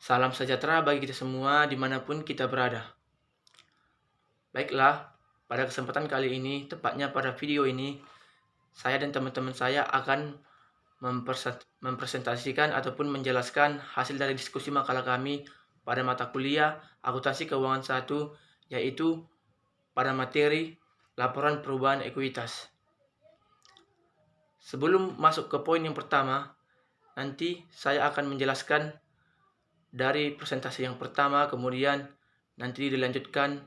Salam sejahtera bagi kita semua dimanapun kita berada. Baiklah, pada kesempatan kali ini, tepatnya pada video ini, saya dan teman-teman saya akan mempresentasikan ataupun menjelaskan hasil dari diskusi makalah kami pada mata kuliah Akuntansi Keuangan 1, yaitu pada materi laporan perubahan ekuitas. Sebelum masuk ke poin yang pertama, nanti saya akan menjelaskan dari presentasi yang pertama, kemudian nanti dilanjutkan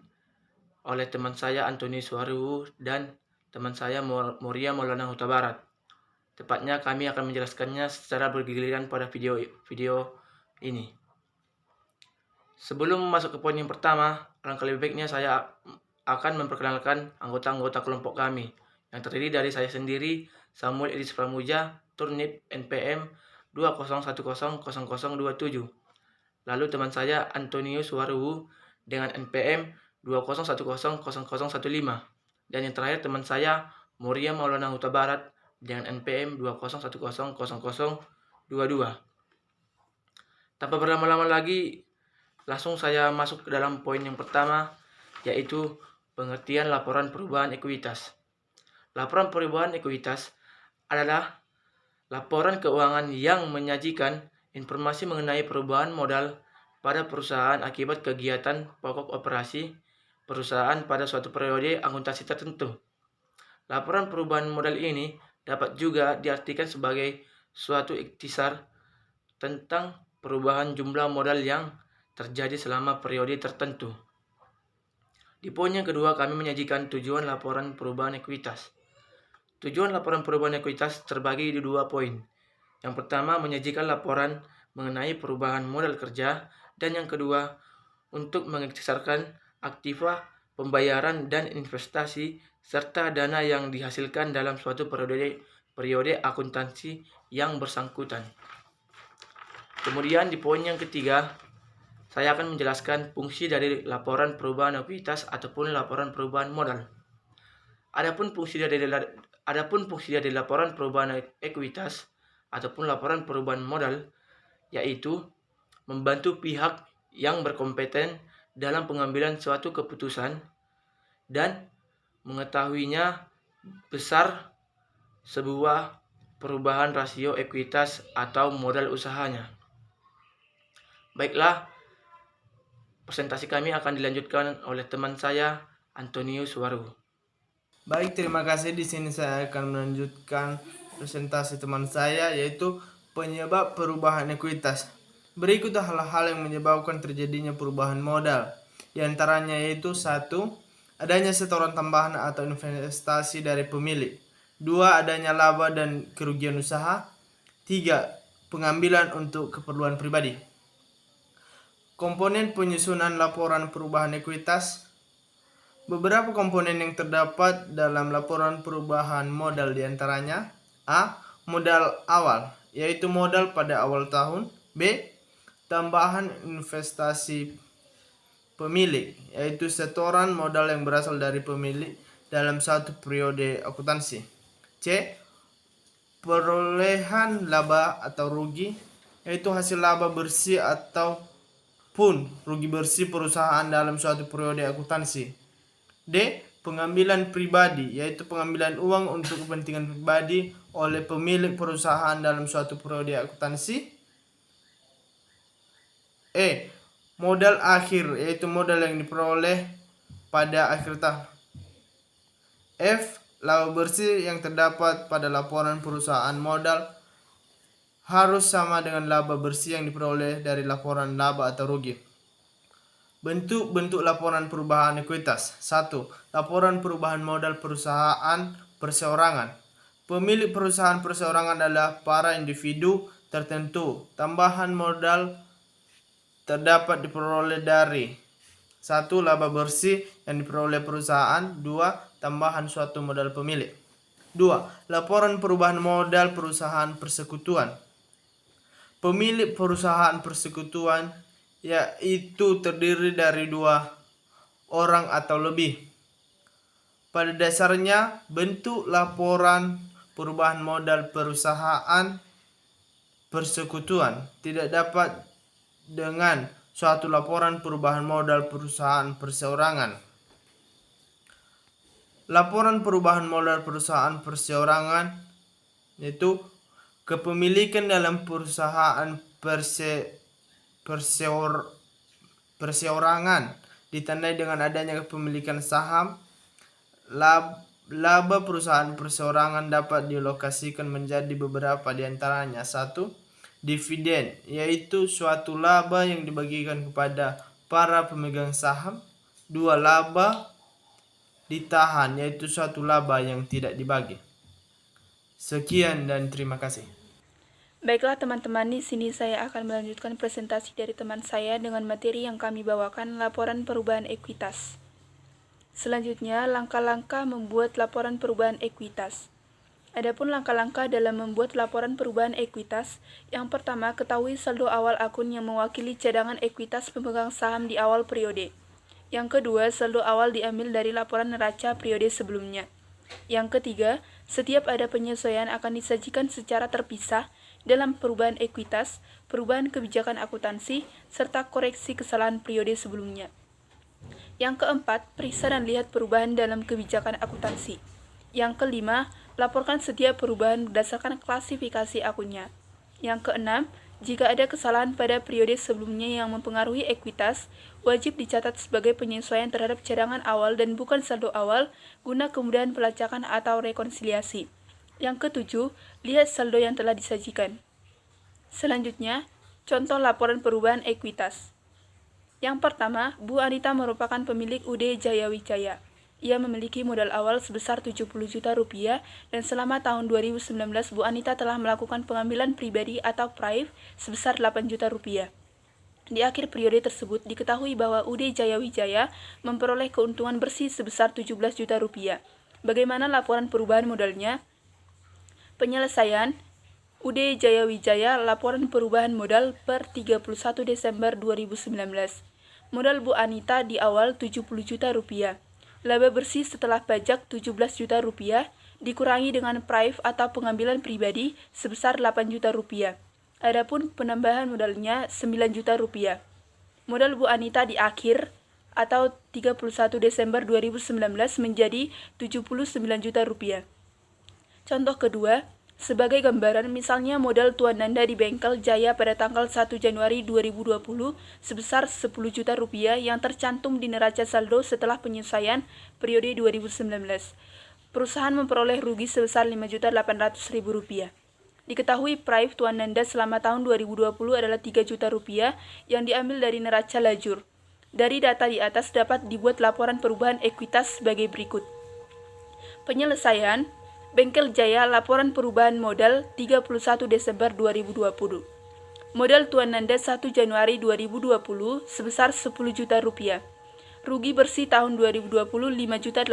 oleh teman saya Antoni Suharu dan teman saya Moria Maulana Huta Barat. Tepatnya kami akan menjelaskannya secara bergiliran pada video ini. Sebelum masuk ke poin yang pertama, alangkah lebih baiknya saya akan memperkenalkan anggota-anggota kelompok kami yang terdiri dari saya sendiri, Samuel Edis Pramuja, Turnip NPM 20100027. Lalu teman saya Antonius Waruhu dengan NPM 20100015. Dan yang terakhir teman saya Moria Maulana Huta Barat dengan NPM 20100022. Tanpa berlama-lama lagi, langsung saya masuk ke dalam poin yang pertama, yaitu pengertian laporan perubahan ekuitas. Laporan perubahan ekuitas adalah laporan keuangan yang menyajikan informasi mengenai perubahan modal pada perusahaan akibat kegiatan pokok operasi perusahaan pada suatu periode akuntansi tertentu. Laporan perubahan modal ini dapat juga diartikan sebagai suatu ikhtisar tentang perubahan jumlah modal yang terjadi selama periode tertentu. Di poin yang kedua, kami menyajikan tujuan laporan perubahan ekuitas. Tujuan laporan perubahan ekuitas terbagi di dua poin. Yang pertama, menyajikan laporan mengenai perubahan modal kerja, dan yang kedua, untuk mengikhtisarkan aktiva, pembayaran, dan investasi, serta dana yang dihasilkan dalam suatu periode akuntansi yang bersangkutan. Kemudian di poin yang ketiga, saya akan menjelaskan fungsi dari laporan perubahan ekuitas ataupun laporan perubahan modal. Adapun fungsi dari laporan perubahan ekuitas ataupun laporan perubahan modal, yaitu membantu pihak yang berkompeten dalam pengambilan suatu keputusan dan mengetahuinya besar sebuah perubahan rasio ekuitas atau modal usahanya. Baiklah, presentasi kami akan dilanjutkan oleh teman saya Antonius Waru. Baik, terima kasih. Di sini saya akan melanjutkan presentasi teman saya, yaitu penyebab perubahan ekuitas. Berikut hal-hal yang menyebabkan terjadinya perubahan modal. Di antaranya yaitu 1. Adanya setoran tambahan atau investasi dari pemilik. 2. Adanya laba dan kerugian usaha. 3. Pengambilan untuk keperluan pribadi. Komponen penyusunan laporan perubahan ekuitas. Beberapa komponen yang terdapat dalam laporan perubahan modal diantaranya: A. Modal awal, yaitu modal pada awal tahun. B. Tambahan investasi pemilik, yaitu setoran modal yang berasal dari pemilik dalam satu periode akuntansi. C. Perolehan laba atau rugi, yaitu hasil laba bersih ataupun rugi bersih perusahaan dalam suatu periode akuntansi. D. Pengambilan pribadi, yaitu pengambilan uang untuk kepentingan pribadi oleh pemilik perusahaan dalam suatu periode akuntansi. E. Modal akhir, yaitu modal yang diperoleh pada akhir tahun. F. Laba bersih yang terdapat pada laporan perusahaan modal harus sama dengan laba bersih yang diperoleh dari laporan laba atau rugi. Bentuk-bentuk laporan perubahan ekuitas. 1. Laporan perubahan modal perusahaan perseorangan. Pemilik perusahaan perseorangan adalah para individu tertentu. Tambahan modal terdapat diperoleh dari: 1. Laba bersih yang diperoleh perusahaan. 2. Tambahan suatu modal pemilik. 2. Laporan perubahan modal perusahaan persekutuan. Pemilik perusahaan persekutuan yaitu terdiri dari 2 orang atau lebih. Pada dasarnya, bentuk laporan perubahan modal perusahaan persekutuan tidak dapat dengan suatu laporan perubahan modal perusahaan perseorangan. Laporan perubahan modal perusahaan perseorangan yaitu kepemilikan dalam perusahaan perseorangan ditandai dengan adanya kepemilikan saham. Laba perusahaan perseorangan dapat dilokasikan menjadi beberapa diantaranya. 1. Dividen, yaitu suatu laba yang dibagikan kepada para pemegang saham. 2. Laba ditahan, yaitu suatu laba yang tidak dibagi. Sekian dan terima kasih. Baiklah teman-teman, di sini saya akan melanjutkan presentasi dari teman saya dengan materi yang kami bawakan, laporan perubahan ekuitas. Selanjutnya, langkah-langkah membuat laporan perubahan ekuitas. Adapun langkah-langkah dalam membuat laporan perubahan ekuitas, yang pertama, ketahui saldo awal akun yang mewakili cadangan ekuitas pemegang saham di awal periode. Yang kedua, saldo awal diambil dari laporan neraca periode sebelumnya. Yang ketiga, setiap ada penyesuaian akan disajikan secara terpisah dalam perubahan ekuitas, perubahan kebijakan akuntansi, serta koreksi kesalahan periode sebelumnya. Yang keempat, periksa dan lihat perubahan dalam kebijakan akuntansi. Yang kelima, laporkan setiap perubahan berdasarkan klasifikasi akunnya. Yang keenam, jika ada kesalahan pada periode sebelumnya yang mempengaruhi ekuitas, wajib dicatat sebagai penyesuaian terhadap cadangan awal dan bukan saldo awal guna kemudahan pelacakan atau rekonsiliasi. Yang ketujuh, lihat saldo yang telah disajikan. Selanjutnya, contoh laporan perubahan ekuitas. Yang pertama, Bu Anita merupakan pemilik UD Jaya Wijaya. Ia memiliki modal awal sebesar 70 juta rupiah dan selama tahun 2019 Bu Anita telah melakukan pengambilan pribadi atau PRAIF sebesar 8 juta rupiah. Di akhir periode tersebut diketahui bahwa UD Jaya Wijaya memperoleh keuntungan bersih sebesar 17 juta rupiah. Bagaimana laporan perubahan modalnya? Penyelesaian UD Jaya Wijaya laporan perubahan modal per 31 Desember 2019. Modal Bu Anita di awal 70 juta rupiah. Laba bersih setelah pajak 17 juta rupiah dikurangi dengan PRAIF atau pengambilan pribadi sebesar 8 juta rupiah. Adapun penambahan modalnya 9 juta rupiah. Modal Bu Anita di akhir atau 31 Desember 2019 menjadi 79 juta rupiah. Contoh kedua, sebagai gambaran, misalnya modal Tuan Nanda di Bengkel Jaya pada tanggal 1 Januari 2020 sebesar 10 juta rupiah yang tercantum di neraca saldo setelah penyesuaian periode 2019. Perusahaan memperoleh rugi sebesar 5.800.000 rupiah. Diketahui PRAIF Tuan Nanda selama tahun 2020 adalah 3 juta rupiah yang diambil dari neraca lajur. Dari data di atas dapat dibuat laporan perubahan ekuitas sebagai berikut. Penyelesaian Bengkel Jaya laporan perubahan modal 31 Desember 2020. Modal Tuan Nanda 1 Januari 2020 sebesar 10 juta rupiah. Rugi bersih tahun 2020 5.800.000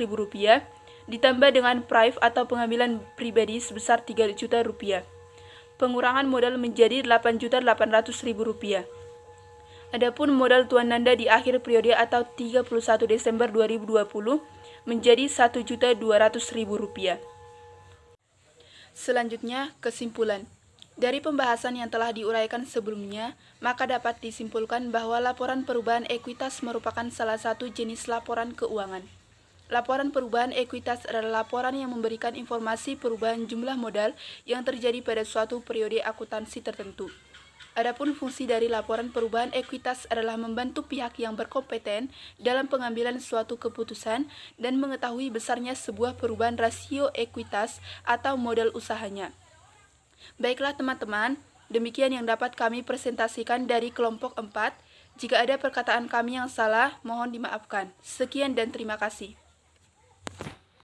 rupiah ditambah dengan PRAIF atau pengambilan pribadi sebesar 3 juta rupiah. Pengurangan modal menjadi 8.800.000 rupiah. Adapun modal Tuan Nanda di akhir periode atau 31 Desember 2020 menjadi 1.200.000 rupiah. Selanjutnya, kesimpulan. Dari pembahasan yang telah diuraikan sebelumnya, maka dapat disimpulkan bahwa laporan perubahan ekuitas merupakan salah satu jenis laporan keuangan. Laporan perubahan ekuitas adalah laporan yang memberikan informasi perubahan jumlah modal yang terjadi pada suatu periode akuntansi tertentu. Adapun fungsi dari laporan perubahan ekuitas adalah membantu pihak yang berkompeten dalam pengambilan suatu keputusan dan mengetahui besarnya sebuah perubahan rasio ekuitas atau modal usahanya. Baiklah teman-teman, demikian yang dapat kami presentasikan dari kelompok 4. Jika ada perkataan kami yang salah, mohon dimaafkan. Sekian dan terima kasih.